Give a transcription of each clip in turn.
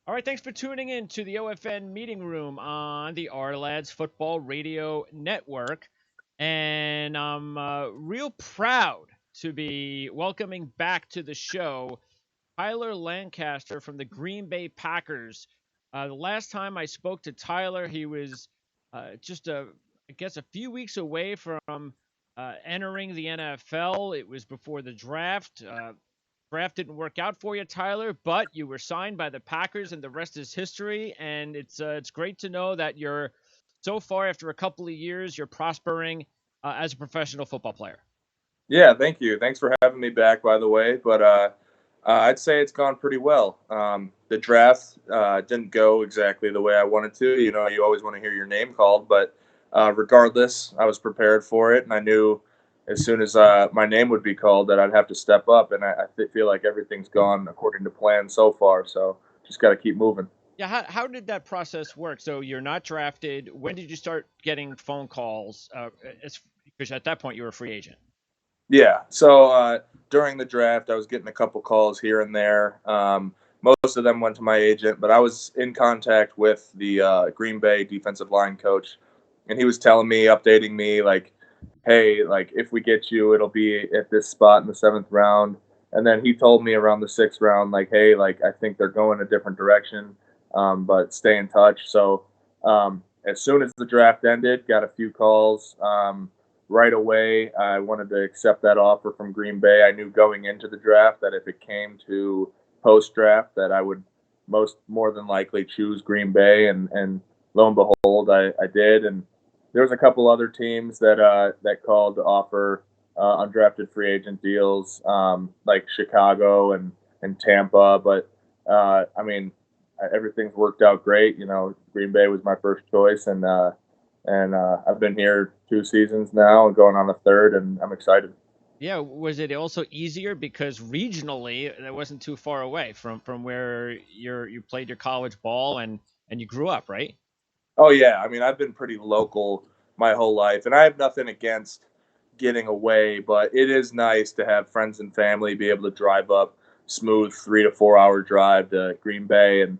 All right, thanks for tuning in to the OFN meeting room on the R Lads Football Radio Network. And I'm real proud to be welcoming back to the show Tyler Lancaster from the Green Bay Packers. The last time I spoke to Tyler, he was I guess, a few weeks away from entering the NFL. It was before the draft. Draft didn't work out for you, Tyler, but you were signed by the Packers, and the rest is history. And it's great to know that you're so far after a couple of years, you're prospering as a professional football player. Yeah, thank you. Thanks for having me back, by the way. But I'd say it's gone pretty well. The draft didn't go exactly the way I wanted to. You know, you always want to hear your name called, but regardless, I was prepared for it, and I knew as soon as my name would be called that I'd have to step up. And I feel like everything's gone according to plan so far. So just got to keep moving. Yeah, how did that process work? So you're not drafted. When did you start getting phone calls? Because at that point you were a free agent. Yeah. So during the draft, I was getting a couple calls here and there. Most of them went to my agent, but I was in contact with the Green Bay defensive line coach, and he was telling me, updating me, like, "Hey, like if we get you, it'll be at this spot in the seventh round." And then he told me around the sixth round, like, "Hey, like I think they're going a different direction, but stay in touch." So as soon as the draft ended, got a few calls. Right away, I wanted to accept that offer from Green Bay. I knew going into the draft that if it came to post draft, that I would more than likely choose Green Bay, and lo and behold, I did. And there was a couple other teams that called to offer undrafted free agent deals, like Chicago and Tampa. But I mean, everything's worked out great. You know, Green Bay was my first choice, and I've been here 2 seasons now, going on a third, and I'm excited. Yeah, was it also easier because regionally that wasn't too far away from where you played your college ball and you grew up, right? Oh yeah, I mean I've been pretty local my whole life, and I have nothing against getting away, but it is nice to have friends and family be able to drive up smooth 3 to 4 hour drive to Green Bay, and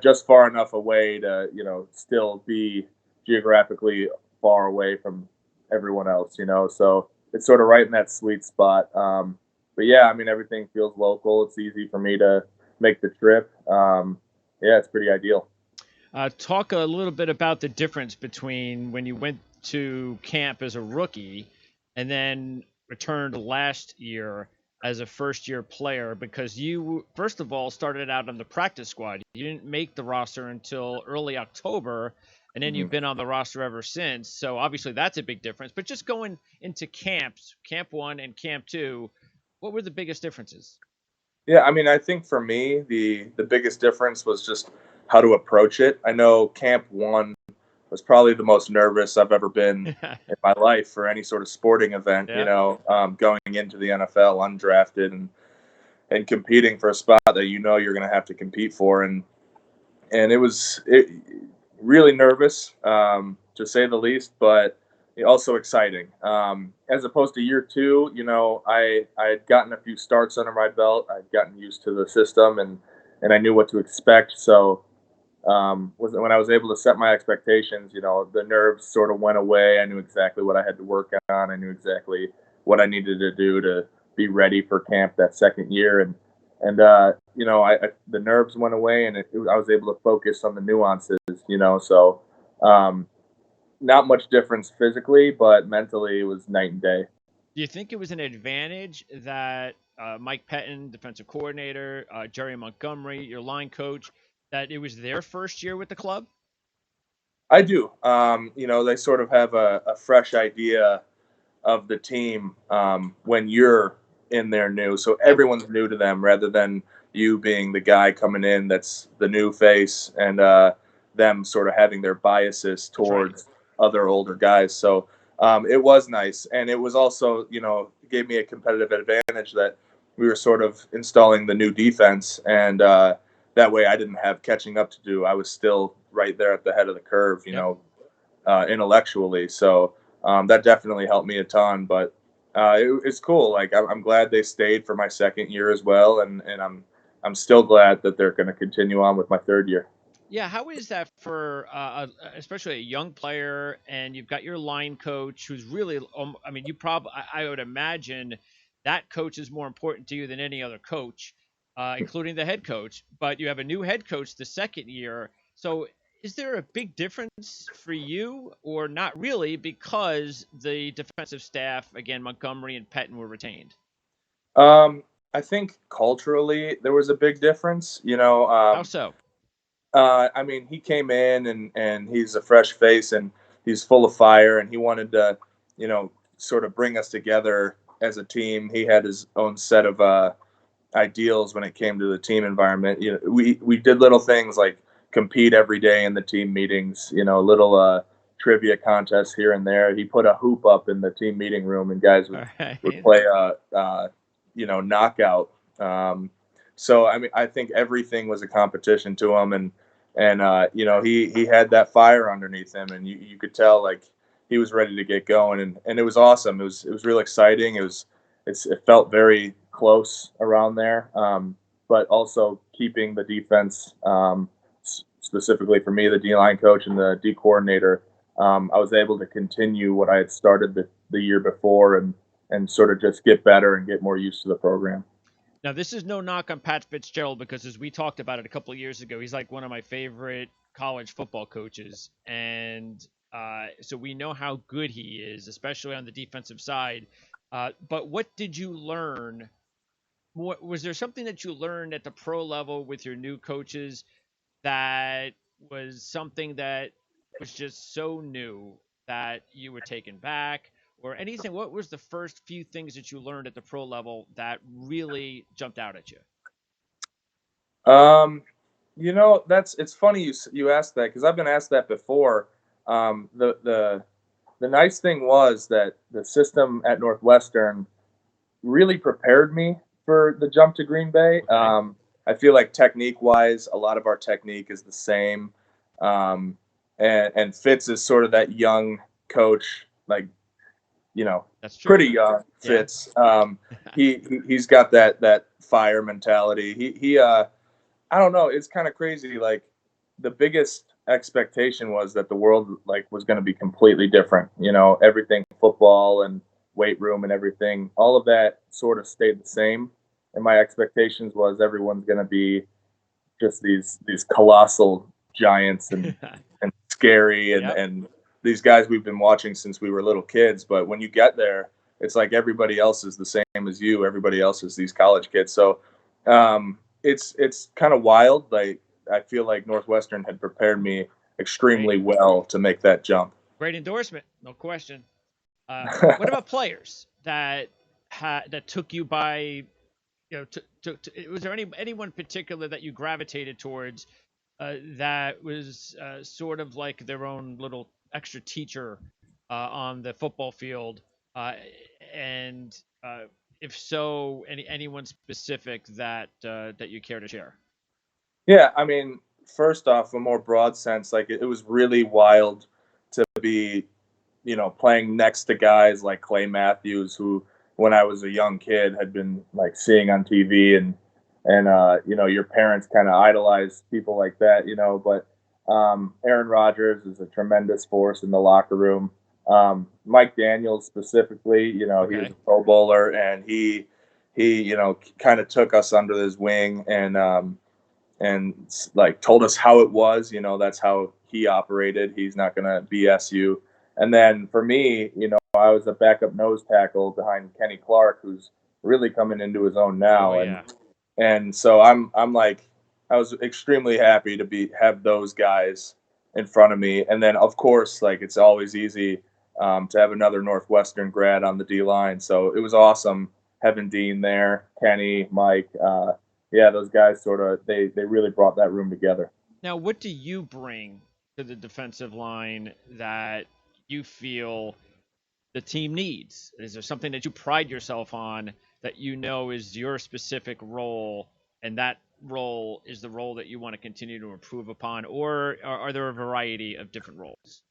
just far enough away to still be geographically far away from everyone else. So it's sort of right in that sweet spot. But yeah, I mean everything feels local. It's easy for me to make the trip. Yeah, it's pretty ideal. Talk a little bit about the difference between when you went to camp as a rookie and then returned last year as a first year player, because you, first of all, started out on the practice squad. You didn't make the roster until early October, and then Mhm. you've been on the roster ever since. So obviously that's a big difference. But just going into camps, camp one and camp two, what were the biggest differences? Yeah, I mean, I think for me, the biggest difference was just how to approach it. I know Camp One was probably the most nervous I've ever been in my life for any sort of sporting event. Yeah. Going into the NFL undrafted and competing for a spot that you're going to have to compete for, and it really nervous, to say the least, but also exciting. As opposed to year two, I had gotten a few starts under my belt. I'd gotten used to the system, and I knew what to expect. So when I was able to set my expectations, the nerves sort of went away. I knew exactly what I had to work on. I knew exactly what I needed to do to be ready for camp that second year, and the nerves went away, and I was able to focus on the nuances. So um, not much difference physically, but mentally it was night and day. Do you think it was an advantage that Mike Pettin, defensive coordinator, Jerry Montgomery, your line coach, that it was their first year with the club? I do. They sort of have a fresh idea of the team when you're in there new. So Yep, everyone's new to them rather than you being the guy coming in that's the new face, and them sort of having their biases that's right. towards other older guys. So it was nice. And it was also, gave me a competitive advantage that we were sort of installing the new defense. And that way I didn't have catching up to do. I was still right there at the head of the curve, Yep. intellectually. So that definitely helped me a ton. But it's cool. Like I'm glad they stayed for my second year as well, and I'm still glad that they're going to continue on with my third year. Yeah, how is that for especially a young player, and you've got your line coach who's really, I mean, you probably, I would imagine that coach is more important to you than any other coach, including the head coach. But you have a new head coach the second year, so is there a big difference for you, or not really, because the defensive staff, again, Montgomery and Pettin, were retained? Um, I think culturally there was a big difference. How so? I mean, he came in and he's a fresh face and he's full of fire and he wanted to, sort of bring us together as a team. He had his own set of ideals when it came to the team environment. We did little things like compete every day in the team meetings. Little trivia contests here and there. He put a hoop up in the team meeting room, and guys would All would right. play knockout. So I mean, I think everything was a competition to him, and he had that fire underneath him, and you could tell like he was ready to get going, and it was awesome. It was real exciting. It felt very close around there, but also keeping the defense, specifically for me, the D line coach and the D coordinator. I was able to continue what I had started the year before, and sort of just get better and get more used to the program. Now, this is no knock on Pat Fitzgerald because, as we talked about it a couple of years ago, he's like one of my favorite college football coaches, and so we know how good he is, especially on the defensive side. But what did you learn? Was there something that you learned at the pro level with your new coaches that was something that was just so new that you were taken back, or anything? What was the first few things that you learned at the pro level that really jumped out at you? Um, it's funny you asked that because I've been asked that before. The nice thing was that the system at Northwestern really prepared me for the jump to Green Bay. Okay, I feel like technique wise, a lot of our technique is the same. Um, and Fitz is sort of that young coach, like, that's true. pretty young Yeah. Fitz. He's got that fire mentality. I don't know. It's kind of crazy. Like the biggest expectation was that the world like was going to be completely different. Everything football and weight room and everything, all of that sort of stayed the same. And my expectations was everyone's going to be just these colossal giants and scary Yep. and these guys we've been watching since we were little kids. But when you get there, it's like everybody else is the same as you. Everybody else is these college kids. So it's kind of wild. Like I feel like Northwestern had prepared me Great. extremely well to make that jump. Great endorsement, no question. What about players that took you by, was there anyone particular that you gravitated towards, that was sort of like their own little extra teacher on the football field, uh, and if so, anyone specific that you care to share? Yeah, I mean, first off, a more broad sense, like it was really wild to be playing next to guys like Clay Matthews, who when I was a young kid had been like seeing on TV, and your parents kind of idolize people like that, but Aaron Rodgers is a tremendous force in the locker room. Mike Daniels specifically, he was Okay. a Pro Bowler, and he kind of took us under his wing and like told us how it was. That's how he operated. He's not going to BS you. And then for me, I was a backup nose tackle behind Kenny Clark, who's really coming into his own Oh now. And yeah. and so I'm like, I was extremely happy to have those guys in front of me. And then of course, like it's always easy to have another Northwestern grad on the D line. So it was awesome having Dean there, Kenny, Mike. Yeah, those guys sort of they really brought that room together. Now, what do you bring to the defensive line that you feel the team needs? Is there something that you pride yourself on that you know is your specific role, and that role is the role that you want to continue to improve upon, or are there a variety of different roles?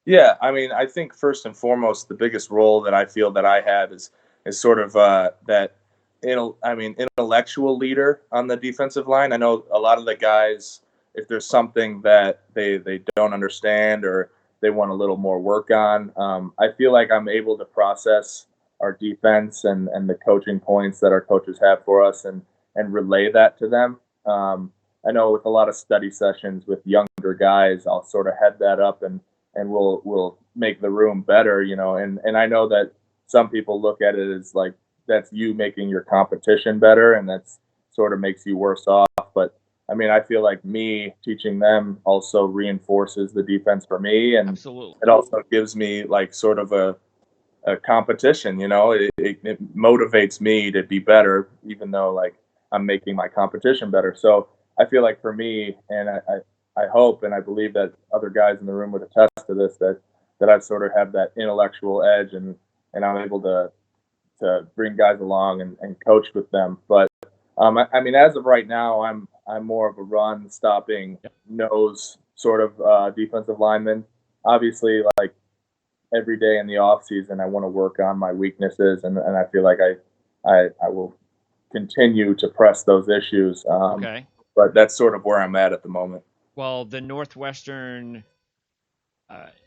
Yeah, I mean, I think first and foremost, the biggest role that I feel that I have is sort of that. intellectual leader on the defensive line. I know a lot of the guys, if there's something that they don't understand or they want a little more work on, I feel like I'm able to process our defense and the coaching points that our coaches have for us and relay that to them. I know with a lot of study sessions with younger guys, I'll sort of head that up and we'll make the room better, and I know that some people look at it as like that's you making your competition better and that's sort of makes you worse off. But I mean, I feel like me teaching them also reinforces the defense for me, and Absolutely. it also gives me like sort of a competition. It motivates me to be better, even though like I'm making my competition better. So I feel like for me, and I hope and I believe that other guys in the room would attest to this, that I sort of have that intellectual edge and I'm able to bring guys along and coach with them. But I mean, as of right now, I'm more of a run stopping Yep. nose sort of defensive lineman. Obviously, like every day in the off season, I want to work on my weaknesses, and I feel like I will continue to press those issues. Okay. But that's sort of where I'm at the moment. Well, the Northwestern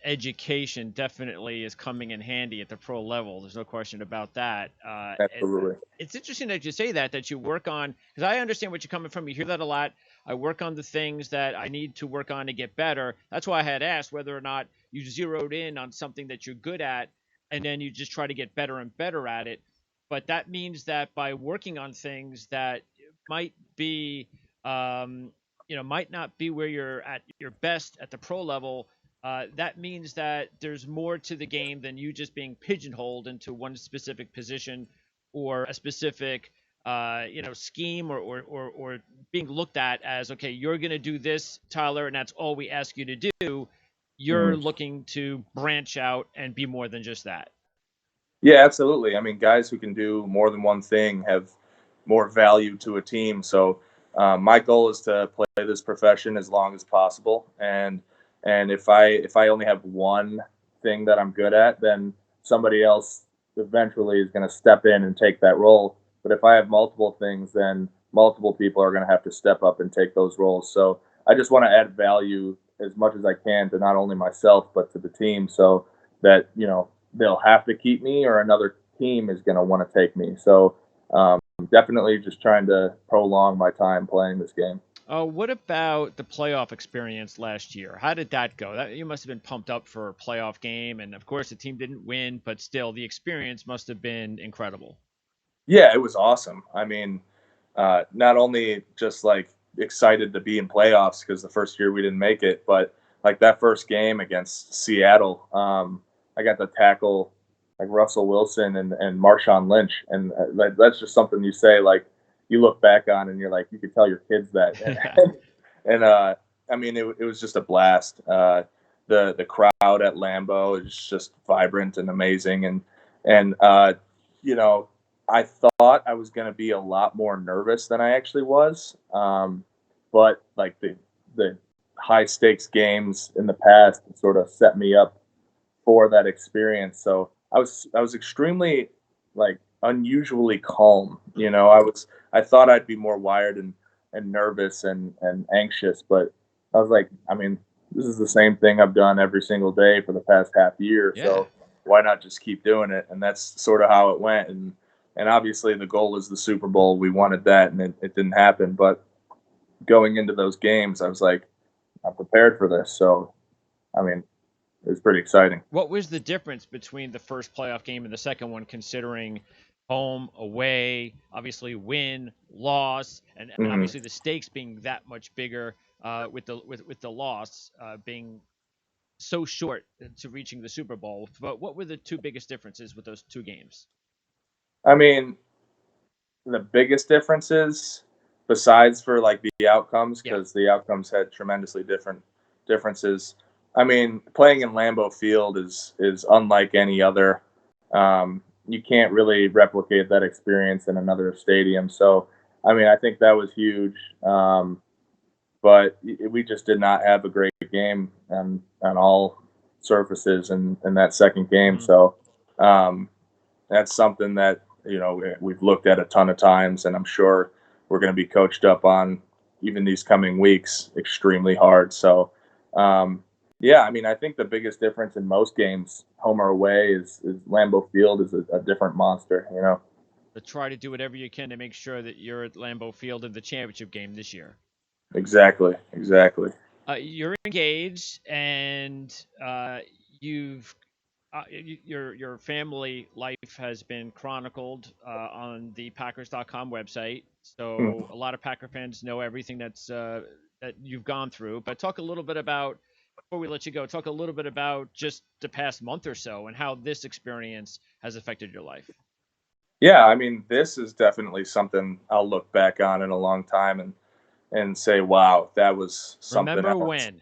education definitely is coming in handy at the pro level. There's no question about that. Absolutely. It's interesting that you say that you work on, because I understand what you're coming from. You hear that a lot. I work on the things that I need to work on to get better. That's why I had asked whether or not you zeroed in on something that you're good at and then you just try to get better and better at it. But that means that by working on things that might be, might not be where you're at your best at the pro level, that means that there's more to the game than you just being pigeonholed into one specific position or a specific scheme or being looked at as, okay, you're going to do this, Tyler, and that's all we ask you to do. You're Mhm. looking to branch out and be more than just that. Yeah, absolutely. I mean, guys who can do more than one thing have more value to a team. So my goal is to play this profession as long as possible, and if I only have one thing that I'm good at, then somebody else eventually is going to step in and take that role. But if I have multiple things, then multiple people are going to have to step up and take those roles. So I just want to add value as much as I can to not only myself but to the team, so that they'll have to keep me or another team is going to want to take me. So definitely just trying to prolong my time playing this game. What about the playoff experience last year? How did that go? You must have been pumped up for a playoff game, and of course the team didn't win, but still the experience must have been incredible. Yeah, it was awesome. I mean, not only just like excited to be in playoffs because the first year we didn't make it, but like that first game against Seattle, I got to tackle like Russell Wilson and Marshawn Lynch, and that's just something you say like you look back on and you're like you could tell your kids that, and I mean it was just a blast. The crowd at Lambeau is just vibrant and amazing, and you know I thought I was going to be a lot more nervous than I actually was. But like the high stakes games in the past sort of set me up for that experience. So I was extremely like unusually calm. I thought I'd be more wired and nervous and anxious, but I was like, I mean, this is the same thing I've done every single day for the past half year. Yeah. So why not just keep doing it? And that's sort of how it went. And obviously the goal is the Super Bowl. We wanted that, and it didn't happen. But going into those games, I was like, I'm prepared for this. So I mean, it was pretty exciting. What was the difference between the first playoff game and the second one, considering home, away, obviously win, loss, and Mm-hmm. obviously the stakes being that much bigger with the loss being so short to reaching the Super Bowl? But what were the two biggest differences with those two games? I mean, the biggest differences, besides for like the outcomes, Yeah. because the outcomes had tremendously different differences. I mean, playing in Lambeau Field is unlike any other. You can't really replicate that experience in another stadium. So, I mean, I think that was huge. But we just did not have a great game on all surfaces in that second game. Mm-hmm. So, that's something that we've looked at a ton of times, and I'm sure we're going to be coached up on even these coming weeks extremely hard. So, yeah, I mean, I think the biggest difference in most games, home or away, is Lambeau Field is a different monster. To try to do whatever you can to make sure that you're at Lambeau Field in the championship game this year. Exactly. You're engaged, and you've your family life has been chronicled on the Packers.com website. So Mhm. a lot of Packer fans know everything that you've gone through. But talk a little bit about, before we let you go, talk a little bit about just the past month or so and how this experience has affected your life. Yeah, I mean, this is definitely something I'll look back on in a long time and say, wow, that was something Remember else. when?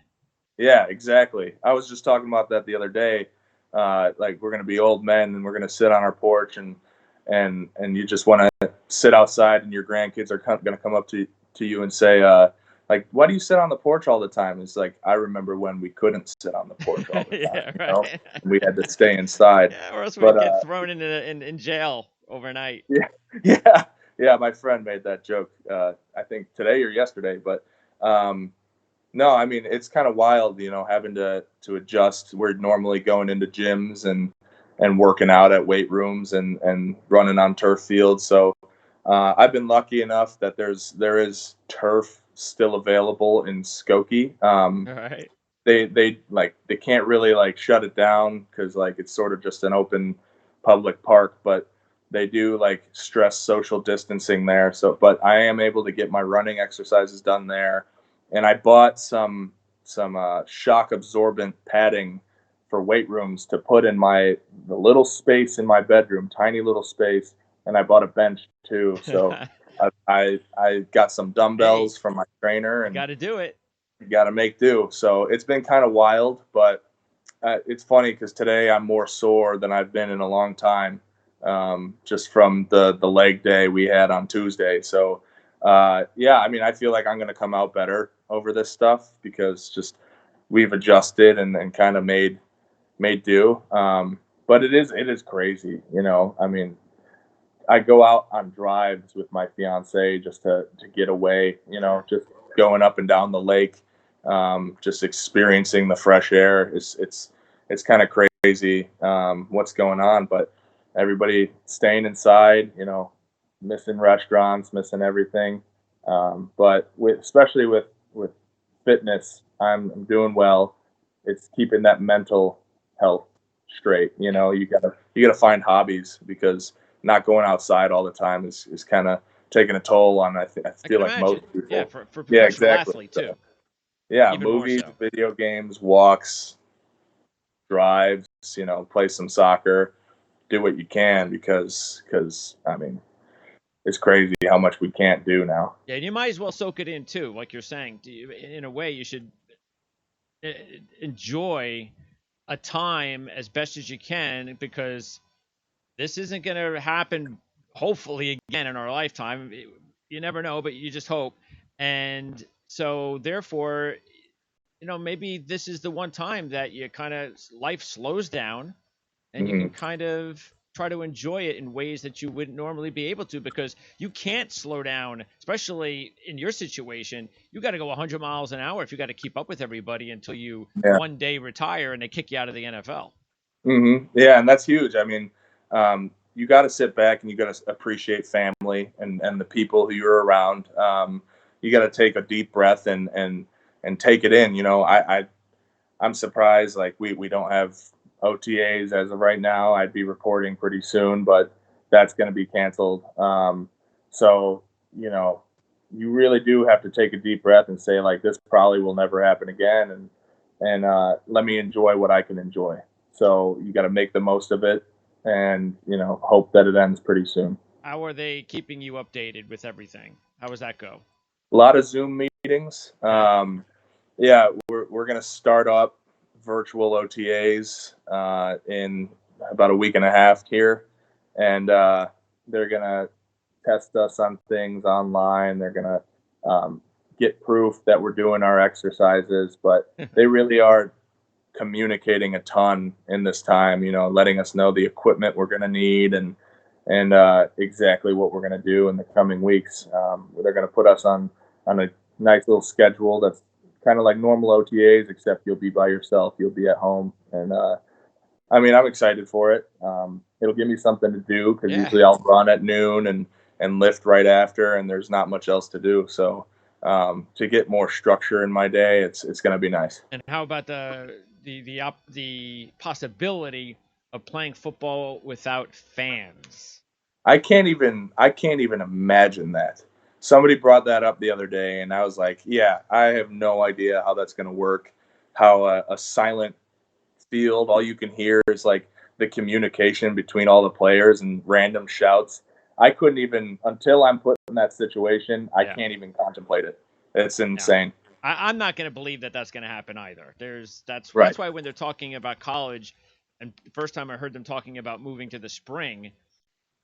Yeah, exactly. I was just talking about that the other day. Like we're gonna be old men and we're gonna sit on our porch and you just want to sit outside and your grandkids are gonna come up to you and say, like, why do you sit on the porch all the time? It's like I remember when we couldn't sit on the porch all the time. Yeah, right. We had to stay inside. Yeah, or else But we'd get thrown in jail overnight. yeah, yeah, yeah. My friend made that joke. I think today or yesterday, but. No, I mean it's kind of wild, having to adjust. We're normally going into gyms and working out at weight rooms and running on turf fields. So I've been lucky enough that there is turf still available in Skokie. All right. They can't really like shut it down because like it's sort of just an open public park, but they do like stress social distancing there. So, but I am able to get my running exercises done there, and I bought some shock absorbent padding for weight rooms to put in the little space in my bedroom, tiny little space, and I bought a bench too. So I got some Hey, dumbbells from my trainer you and got to do it. you got to make do. So it's been kind of wild, but it's funny because today I'm more sore than I've been in a long time, just from the leg day we had on Tuesday. So yeah, I mean, I feel like I'm going to come out better over this stuff because just we've adjusted and kind of made do. But it is crazy, I mean, I go out on drives with my fiance just to get away, Sure. just going up and down the lake, just experiencing the fresh air. It's kind of crazy what's going on, but everybody staying inside, missing restaurants, missing everything. But especially with fitness, I'm doing well. It's keeping that mental health straight. Yeah, You gotta find hobbies because not going outside all the time is kind of taking a toll on I I feel can like most imagine. Yeah, people. for Yeah, professional exactly. athlete So, too, yeah, even more movies, so. video games, walks, drives, play some soccer, do what you can because I mean it's crazy how much we can't do now. Yeah, and you might as well soak it in too, like you're saying. In a way, you should uh, enjoy a time as best as you can because this isn't going to happen. Hopefully, again in our lifetime. You never know, but you just hope. And so, therefore, maybe this is the one time that you kind of life slows down and you can Hmm. kind of try to enjoy it in ways that you wouldn't normally be able to because you can't slow down, especially in your situation. You got to go 100 miles an hour if you got to keep up with everybody until you Yeah. one day retire and they kick you out of the NFL. Yeah, and that's huge. I mean, you got to sit back and you got to appreciate family and the people who you're around. You got to take a deep breath and take it in. I'm surprised like we don't have OTAs as of right now. I'd be reporting pretty soon, but that's going to be canceled. So you know, you really do have to take a deep breath and say like this probably will never happen again, and let me enjoy what I can enjoy. So you got to make the most of it, and hope that it ends pretty soon. How are they keeping you updated with everything? How does that go? A lot of Zoom meetings. Okay. Yeah, we're gonna start up virtual OTAs in about a week and a half here, and they're gonna test us on things online. They're gonna um, get proof that we're doing our exercises, but they really are communicating a ton in this time. Letting us know the equipment we're gonna need and exactly what we're going to do in the coming weeks. They're going to put us on a nice little schedule that's kind of like normal OTAs, except you'll be by yourself. You'll be at home, and I mean, I'm excited for it. It'll give me something to do because Yeah. usually I'll run at noon and lift right after, and there's not much else to do. So to get more structure in my day, it's going to be nice. And how about the possibility of playing football without fans? I can't even imagine that. Somebody brought that up the other day, and I was like, yeah, I have no idea how that's going to work. How a silent field, all you can hear is like the communication between all the players and random shouts. I couldn't even until I'm put in that situation. I Yeah. can't even contemplate it. It's Yeah. insane. I'm not going to believe that that's going to happen either. That's Right. why when they're talking about college, and the first time I heard them talking about moving to the spring,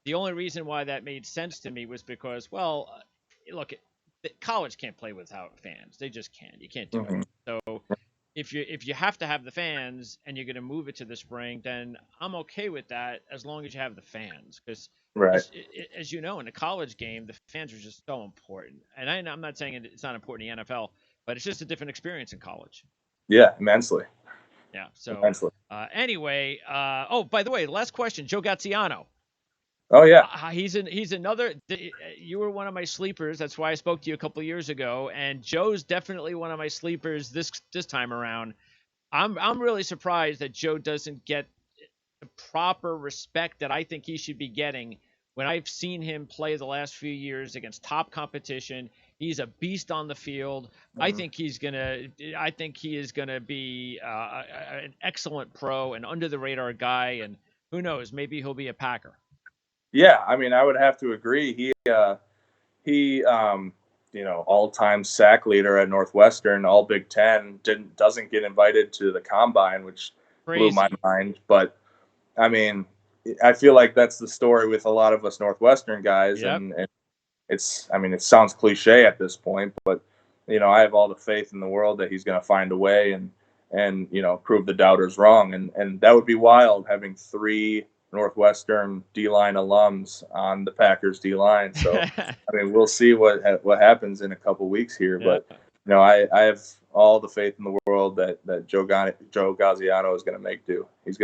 the only reason why that made sense to me was because, well, look, college can't play without fans. They just can't. You can't do it. Mhm. So if you have to have the fans and you're going to move it to the spring, then I'm okay with that as long as you have the fans. Because Right. as you know, in a college game, the fans are just so important. And I'm not saying it's not important in the NFL, but it's just a different experience in college. Yeah, immensely. Yeah. So Immensely. anyway, oh, by the way, last question, Joe Gaziano. Oh yeah. He's another. You were one of my sleepers. That's why I spoke to you a couple of years ago. And Joe's definitely one of my sleepers this time around. I'm really surprised that Joe doesn't get the proper respect that I think he should be getting. When I've seen him play the last few years against top competition, he's a beast on the field. I Mhm. think he is gonna be an excellent pro and under the radar guy. And who knows, maybe he'll be a Packer. Yeah, I mean, I would have to agree. He all-time sack leader at Northwestern, all Big Ten, doesn't get invited to the combine, which blew my Crazy. mind. But I mean, I feel like that's the story with a lot of us Northwestern guys, Yep. and I mean, it sounds cliche at this point, but I have all the faith in the world that he's going to find a way and prove the doubters wrong, and that would be wild having three Northwestern D-line alums on the Packers D-line. So, I mean, we'll see what happens in a couple weeks here, Yeah. but I have all the faith in the world that Joe Gaziano is going to make do. He's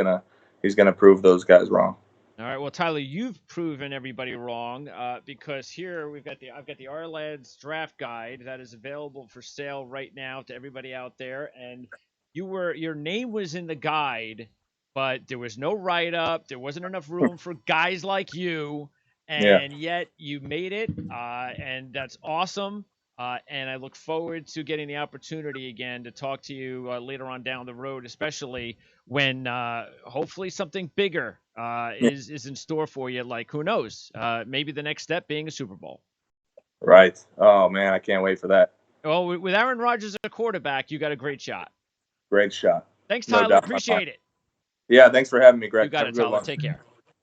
gonna prove those guys wrong. All right. Well, Tyler, you've proven everybody wrong because here I've got the Our draft guide that is available for sale right now to everybody out there, and your name was in the guide, but there was no write up. There wasn't enough room for guys like you, Yeah. and yet you made it, and that's awesome. And I look forward to getting the opportunity again to talk to you later on down the road, especially when hopefully something bigger is in store for you. Like, who knows? Maybe the next step being a Super Bowl. Right. Oh man, I can't wait for that. Well, with Aaron Rodgers as a quarterback, you got a great shot. Great shot. Thanks, No Tyler. doubt in my mind. Appreciate it. Yeah, thanks for having me, Greg. You got Have a it, good Tyler. one. Take care.